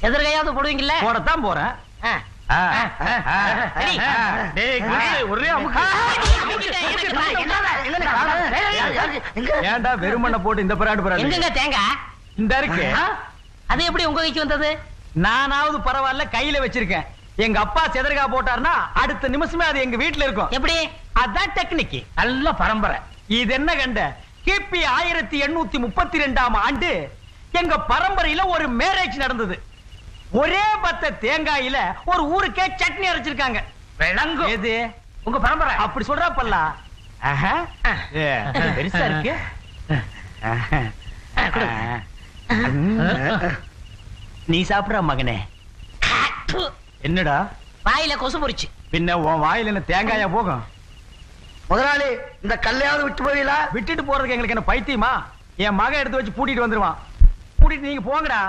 செதற்கையாவது போடுவீங்கல்ல? போடத்தான் போறேன். ஏன்டா வெறுமண்ண போட்டு இந்த பராடு பராடு? எங்கங்க தேங்காய்? இந்த இருக்கு. அது எப்படி உங்க கைக்கு வந்தது? நானாவது பரவாயில்ல, கையில வச்சிருக்கேன். எங்க அப்பா செதற்கா போட்டாருன்னா அடுத்த நிமிஷமே அது எங்க வீட்டுல இருக்கும். எப்படி? அதான் டெக்னிக். நல்ல பரம்பரை. இது என்ன கண்ட? கிபி 1832ஆம் ஆண்டு எங்க பரம்பரையில ஒரு மேரேஜ் நடந்தது. ஒரே பத்த தேங்காயில ஒரு ஊருக்கே சட்னி அரைச்சிருக்காங்க. விளங்கும். எது உங்க பரம்பரை? அப்படி சொல்றாப்பல்ல. பெருசா இருக்கு. நீ சாப்பிடுற மகனே. என்னடா வாயில கொசு பொறிச்சு? பின்ன உன் வாயில என்ன தேங்காயா போகும்? முதலாளி, இந்த கல்லையாவது விட்டு போவீங்களா? விட்டுட்டு போறதுக்கு எங்களுக்கு என்ன பைத்தியமா? என் மகன் எடுத்து வச்சு பூட்டிட்டு வந்துருவான். பூட்டிட்டு நீங்க போங்கடா.